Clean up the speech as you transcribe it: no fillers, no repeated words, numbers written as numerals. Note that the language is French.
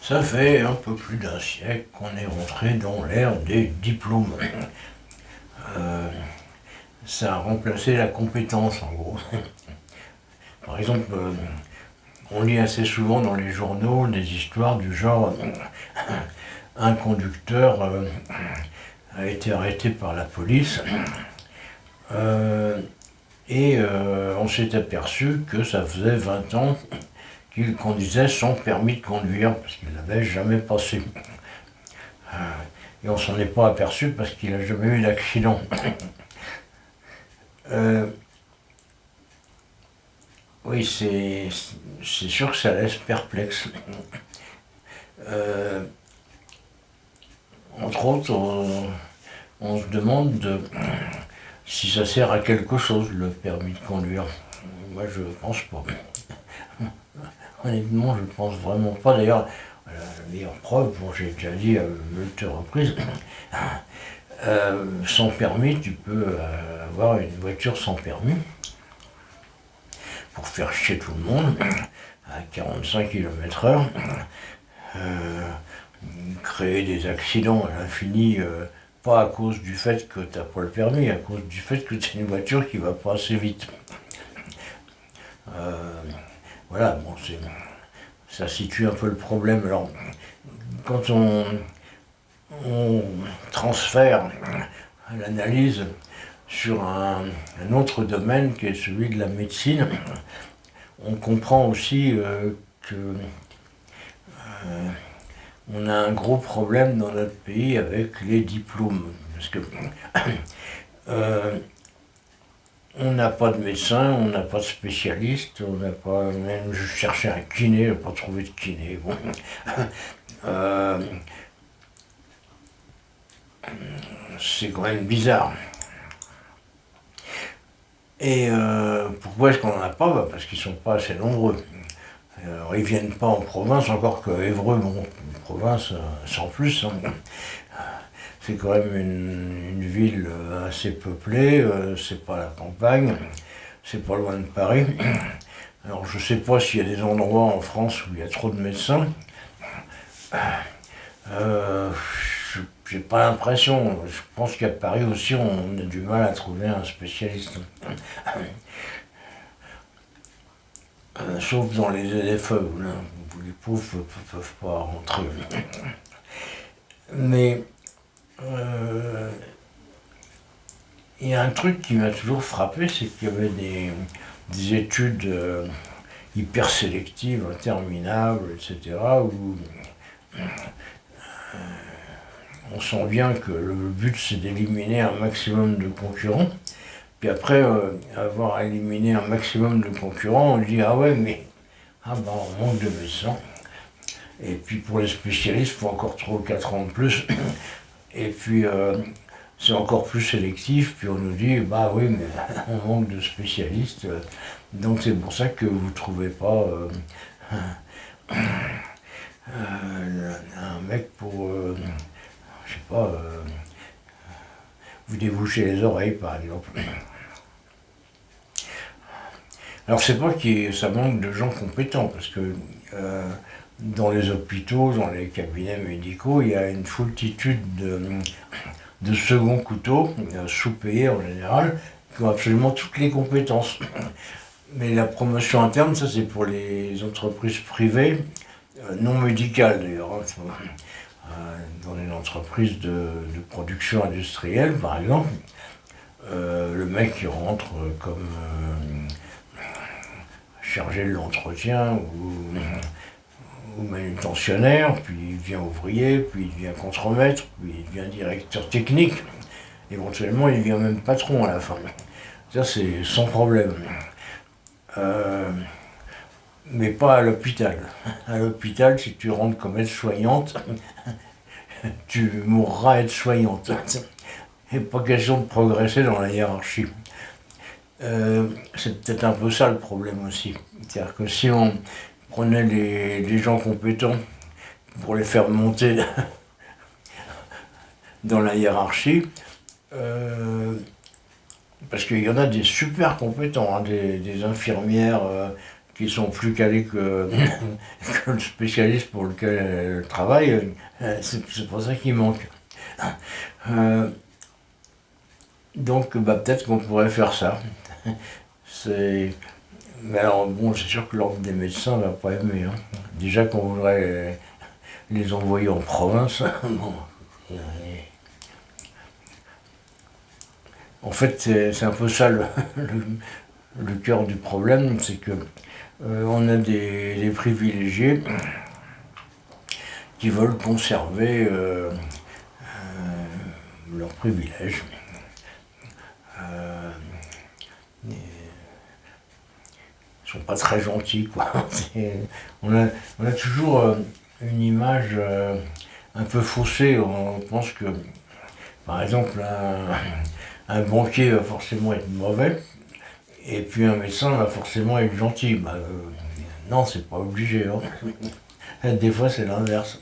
Ça fait un peu plus d'un siècle qu'on est rentré dans l'ère des diplômes. Euh, Ça a remplacé la compétence en gros. Par exemple, on lit assez souvent dans les journaux des histoires du genre un conducteur a été arrêté par la police on s'est aperçu que ça faisait 20 ans qu'il conduisait sans permis de conduire parce qu'il l'avait jamais passé. Et on s'en est pas aperçu parce qu'il n'a jamais eu d'accident. Oui, c'est sûr que ça laisse perplexe. Entre autres, on se demande si ça sert à quelque chose, le permis de conduire. Moi, je pense pas. Honnêtement, je pense vraiment pas. D'ailleurs, la meilleure preuve, bon, j'ai déjà dit à maintes reprises, sans permis, tu peux avoir une voiture sans permis pour faire chier tout le monde à 45 km/h, créer des accidents à l'infini, pas à cause du fait que tu n'as pas le permis, à cause du fait que c'est une voiture qui va pas assez vite. Voilà, bon, ça situe un peu le problème. Alors, quand on transfère l'analyse sur un autre domaine qui est celui de la médecine, on comprend aussi que on a un gros problème dans notre pays avec les diplômes. Parce que on n'a pas de médecin, on n'a pas de spécialiste, on n'a pas. Même je cherchais un kiné, je n'ai pas trouvé de kiné. Bon. C'est quand même bizarre. Et pourquoi est-ce qu'on n'en a pas? Parce qu'ils ne sont pas assez nombreux. Alors, ils ne viennent pas en province, encore que Évreux, bon, province, sans plus. Hein. C'est quand même une ville assez peuplée, c'est pas la campagne, c'est pas loin de Paris. Alors je sais pas s'il y a des endroits en France où il y a trop de médecins. J'ai pas l'impression. Je pense qu'à Paris aussi on a du mal à trouver un spécialiste. Sauf dans les ZFE, où les pauvres ne peuvent pas rentrer. Mais il y a un truc qui m'a toujours frappé, c'est qu'il y avait des études hyper sélectives, interminables, etc., où on sent bien que le but c'est d'éliminer un maximum de concurrents. Puis après avoir éliminé un maximum de concurrents, on dit ah ouais mais on manque de médecins. Et puis pour les spécialistes, il faut encore 3 ou 4 ans de plus. Et puis c'est encore plus sélectif, puis on nous dit bah oui mais on manque de spécialistes, donc c'est pour ça que vous ne trouvez pas un mec pour je sais pas vous déboucher les oreilles par exemple. Alors c'est pas que ça manque de gens compétents, parce que dans les hôpitaux, dans les cabinets médicaux, il y a une foultitude de second couteau, sous-payés en général, qui ont absolument toutes les compétences. Mais la promotion interne, ça c'est pour les entreprises privées, non médicales d'ailleurs. Dans une entreprise de production industrielle, par exemple, le mec qui rentre comme chargé de l'entretien ou manutentionnaire, puis il devient ouvrier, puis il devient contremaître, puis il devient directeur technique. Éventuellement, il devient même patron à la fin. Ça, c'est sans problème. Mais pas à l'hôpital. À l'hôpital, si tu rentres comme aide-soignante, tu mourras aide-soignante. Et pas question de progresser dans la hiérarchie. C'est peut-être un peu ça le problème aussi. C'est-à-dire que si on prenait les gens compétents pour les faire monter dans la hiérarchie, parce qu'il y en a des super compétents, hein, des infirmières qui sont plus calés que, que le spécialiste pour lequel elle travaille, c'est pour ça qu'il manque. Donc peut-être qu'on pourrait faire ça. Mais alors bon, c'est sûr que l'ordre des médecins ne va pas aimer. Hein. Déjà qu'on voudrait les envoyer en province. Bon. En fait, c'est un peu ça le cœur du problème, c'est que on a des privilégiés qui veulent conserver leurs privilèges. Ils sont pas très gentils, quoi. On a toujours une image un peu faussée. On pense que, par exemple, un banquier va forcément être mauvais, et puis un médecin va forcément être gentil. Non, c'est pas obligé. Hein. Des fois, c'est l'inverse.